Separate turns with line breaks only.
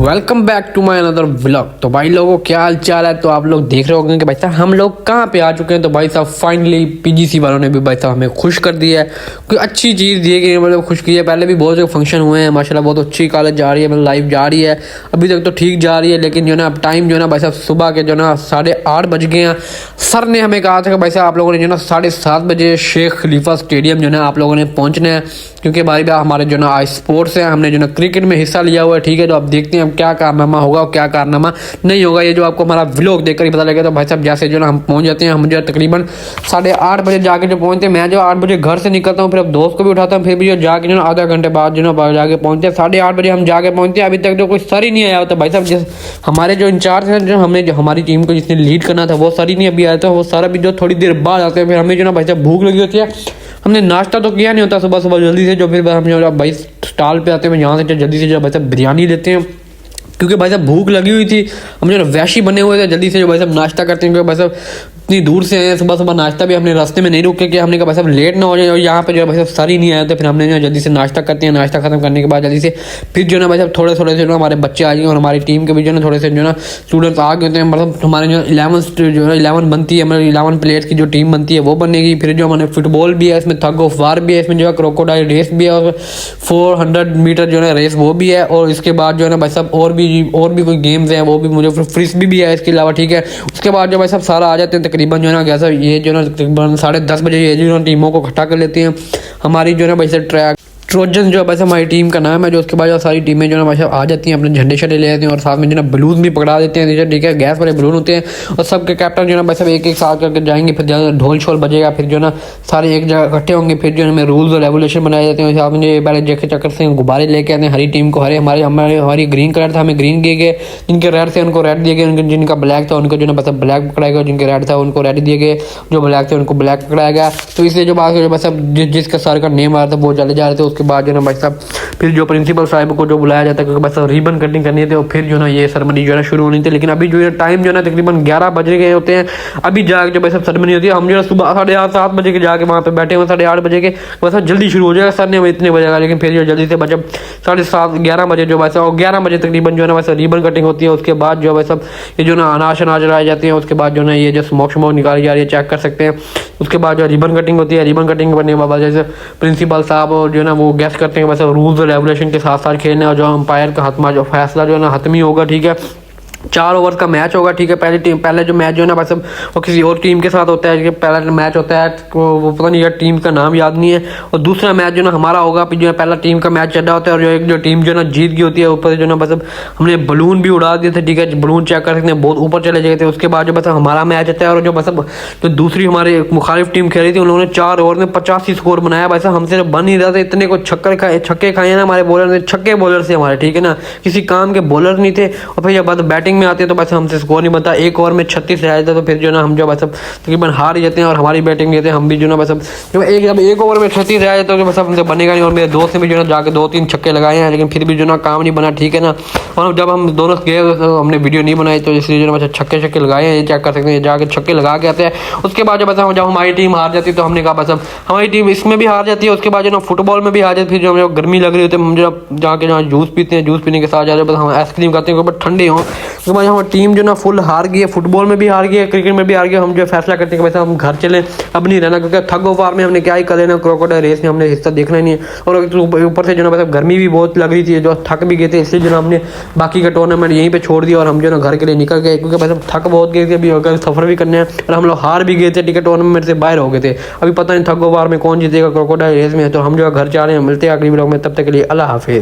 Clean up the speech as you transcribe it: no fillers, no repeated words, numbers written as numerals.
Welcome back to my another vlog. तो भाई लोगों क्या हाल चाल है। तो आप लोग देख रहे होंगे कि भाई साहब हम लोग कहाँ पे आ चुके हैं। तो भाई साहब फाइनली पीजीसी वालों ने भी भाई साहब हमें खुश कर दिया है। कोई अच्छी चीज़ दी है कि मतलब खुश की है। पहले भी बहुत से फंक्शन हुए हैं माशाल्लाह, बहुत अच्छी कॉलेज जा रही है, मतलब लाइफ जा रही है अभी तक तो ठीक जा रही है। लेकिन जो ना अब टाइम जो ना भाई साहब सुबह के जो ना 8:30 बज गए हैं। सर ने हमें कहा था कि भाई साहब आप लोगों ने जो ना 7:30 बजे शेख खलीफा स्टेडियम जो ना आप लोगों ने पहुँचना है, क्योंकि भाई हमारे जो ना आज स्पोर्ट्स हैं, हमने जो ना क्रिकेट में हिस्सा लिया हुआ है। ठीक है, तो अब देखते हैं हम क्या कारनामा होगा और क्या कारनामा नहीं होगा, ये जो आपको हमारा व्लॉग देखकर ही पता लगेगा। तो भाई साहब जैसे जो ना हम पहुंच जाते हैं, हम जो तकरीबन 8:30 बजे जाके जो पहुंचते हैं। मैं जो 8 बजे घर से निकलता हूँ, फिर अब दोस्त को भी उठाता हूँ, फिर भी जो जाके जो ना आधा घंटे बाद जो ना जाके पहुंचते हैं। 8:30 बजे हम जाके पहुंचते हैं। अभी तक जो कोई सर ही नहीं आया होता भाई साहब। जिस हमारे जो इंचार्ज हैं, जो हमने जो हमारी टीम को जिसने लीड करना था, वो सर ही नहीं अभी आया था। वो सर अभी जो थोड़ी देर बाद आते हैं। फिर हमें जो ना भाई साहब भूख लगी होती है, हमने नाश्ता तो किया नहीं होता सुबह सुबह जल्दी से। जो फिर हम जो भाई स्टॉल पे आते हैं, यहाँ से जल्दी से जो भाई साहब बिरयानी लेते हैं, क्योंकि भाई साहब भूख लगी हुई थी। हम जो वैशी बने हुए थे, जल्दी से जो भाई साहब नाश्ता करते हैं, क्योंकि भाई साहब इतनी दूर से आए। सुबह सुबह नाश्ता भी हमने रास्ते में नहीं रुके कि हमने कहा भाई साहब लेट ना हो जाए। और यहाँ पे जो भाई साहब सर ही नहीं आया था। फिर हमने जो जल्दी से नाश्ता करते हैं, नाश्ता खत्म करने के बाद जल्दी से फिर जो ना भाई साहब थोड़े थोड़े से जो हमारे बच्चे आ गए और हमारी टीम के भी जो ना थोड़े से जो ना स्टूडेंट्स आ गए थे। मतलब हमारे जो 11 बनती है, मतलब 11 प्लेयर्स की जो टीम बनती है वो बनेगी। फिर जो हमारे फुटबॉल भी है, इसमें थग ऑफ वार भी है, इसमें जो है क्रोकोडाइल रेस भी है, और 400 मीटर जो है रेस वो भी है। और इसके बाद जो है ना भाई साहब और भी कोई गेम्स हैं, वो भी मुझे फ्रिस्बी भी है इसके अलावा। ठीक है, उसके बाद जो भाई साहब सारा आ जाते हैं तकरीबन जो है ना कैसा ये जो ना तकरीबन 10:30 बजे ये जो टीमों को इकट्ठा कर लेते हैं। हमारी जो है ना भाई साहब ट्रैक ट्रोजन जो है हमारी टीम का नाम है। जो उसके बाद जो सारी टीमें जो है भाई साहब आ जाती हैं, अपने झंडे शंडे ले जाते हैं और साथ में जो ना बलून भी पकड़ा देते हैं। ठीक है, गैस वाले बलून होते हैं और सबके कैप्टन जो है भाई साहब एक साथ करके जाएंगे। फिर ढोल शोल बजेगा, फिर जो ना सारे एक जगह इकट्ठे होंगे। फिर जो है रूल्स और रेगुलेशन बनाए जाते हैं। साथ में पहले जेके चक्कर से गुब्बारे लेके आते हैं। हरी टीम को हमारी ग्रीन कलर था, हमें ग्रीन दिए गए। जिनके रेड थे उनको रेड दिए गए। जिनका ब्लैक था उनको जो ना ब्लैक पकड़ाया गया। जिनके रेड था उनको रेड दिए गए। जो ब्लैक थे उनको ब्लैक पकड़ाया गया। तो इसलिए जो बात जो सब जिसका सर का नेम आ रहा था वो चले जा रहे थे। उसके बाद जो ना भाई साहब फिर जो प्रिंसिपल साहब को जो बुलाया जाता है, क्योंकि बस रिबन कटिंग करनी थी और फिर जो ना ये सेरेमनी जो है शुरू होनी थी। लेकिन अभी जो है टाइम जो है तकरीबन 11 बज गए होते हैं। अभी जाके जो भाई साहब सेरेमनी होती है, हम जो है सुबह 7:30 बजे के जाके वहाँ पे बैठे हुए 8:30 बजे के। बस जल्दी शुरू हो जाएगा, सर ने इतने बजेगा। लेकिन फिर जो जल्दी से बजब 11:30 बजे जो भाई साहब 11 बजे तकरीबन जो है ना वैसे रिबन कटिंग होती है। उसके बाद जो भाई साहब ये जो ना अनाज जलाए जाते हैं। उसके बाद जो ना ये जो स्मोक निकाली जा रही है, चेक कर सकते हैं। उसके बाद जो रिबन कटिंग होती है, रिबन कटिंग बनने के बाद जैसे प्रिंसिपल साहब और जो है ना वो गेस्ट करते हैं वैसे रूल्स और रेगुलेशन के साथ साथ खेलने। और जो अंपायर का हतमा जो फैसला जो है ना हतमी होगा। ठीक है, 4 ओवर का मैच होगा। ठीक है, पहले जो मैच जो है ना बस वो किसी और टीम के साथ होता है। पहला मैच होता है वो पता नहीं यार टीम का नाम याद नहीं है। और दूसरा मैच जो ना हमारा होगा, जो है पहला टीम का मैच चल रहा होता है और जो एक जो टीम जो ना जीत गई होती है ऊपर जो ना बस हमने बलून भी उड़ा दिए थे। ठीक है, बलून चेक कर सकते हैं, बहुत ऊपर चले गए थे। उसके बाद जो बस हमारा मैच होता है और जो बस जो दूसरी हमारी मुखालिफ टीम खेल रही थी उन्होंने 4 ओवर में 85 स्कोर बनाया। वैसे हमसे बन नहीं रहा था, इतने को छक्के खाए ना हमारे बॉलर ने। छक्के बॉलर से हमारे, ठीक है ना, किसी काम के बॉलर नहीं थे। और फिर जब बाद बैटिंग में आते तो बस हम स्कोर नहीं बनता। 1 ओवर में 36 रह जाता। तो फिर जो ना हम जो बस तकरीबन हार जाते हैं और हमारी बैटिंग देते हैं। हम भी जो ना बस जब एक ओवर में 36 रह जाता है तो बस हमसे बनेगा नहीं। और मेरे दोस्त ने भी जो ना जाके 2-3 छक्के लगाए हैं, लेकिन फिर भी जो ना काम नहीं बना। ठीक है ना, और जब हम दोनों गए तो हमने वीडियो नहीं बनाई, तो इसलिए जो ना बस छक्के लगाए हैं, ये चेक कर सकते हैं। जाके छक्के लगा के आते हैं। उसके बाद जब हमारी टीम हार जाती है तो हमने कहा बस हमारी टीम इसमें भी हार जाती है। उसके बाद जो ना फुटबॉल में भी हार जाती है। फिर जो हमें गर्मी लग रही होती है, हम जो जाके जहाँ जूस पीते हैं, जूस पीने के साथ जाते हैं, बस हम आइसक्रीम खाते हैं ठंडे हों। उसके बाद हमारी टीम जो ना फुल हार गई है, फुटबॉल में भी हार गई है, क्रिकेट में भी हार गया। हम जो फैसला करते हैं कि वैसे हम घर चलें, अब नहीं रहना, क्योंकि थग ऑफ वार में हमने क्या ही कर लेना, क्रोकोडाइल रेस में हमने हिस्सा देखना ही नहीं है। और ऊपर से जो ना गर्मी भी बहुत लग रही थी, जो थक भी गए थे, इसलिए जो ना हमने बाकी का टूर्नामेंट यहीं पे छोड़ दिया और हम जो ना घर के लिए निकल गए, क्योंकि वैसे थक बहुत गए थे, अभी अगर सफर भी करने हैं। और हम लोग हार भी गए थे, टिकट टूर्नामेंट से बाहर हो गए थे। अभी पता नहीं थग ऑफ वार में कौन जीतेगा क्रोकोडाइल रेस में। तो हम जो घर जा रहे हैं, मिलते हैं अगली व्लॉग में, तब तक के लिए अल्लाह हाफिज़।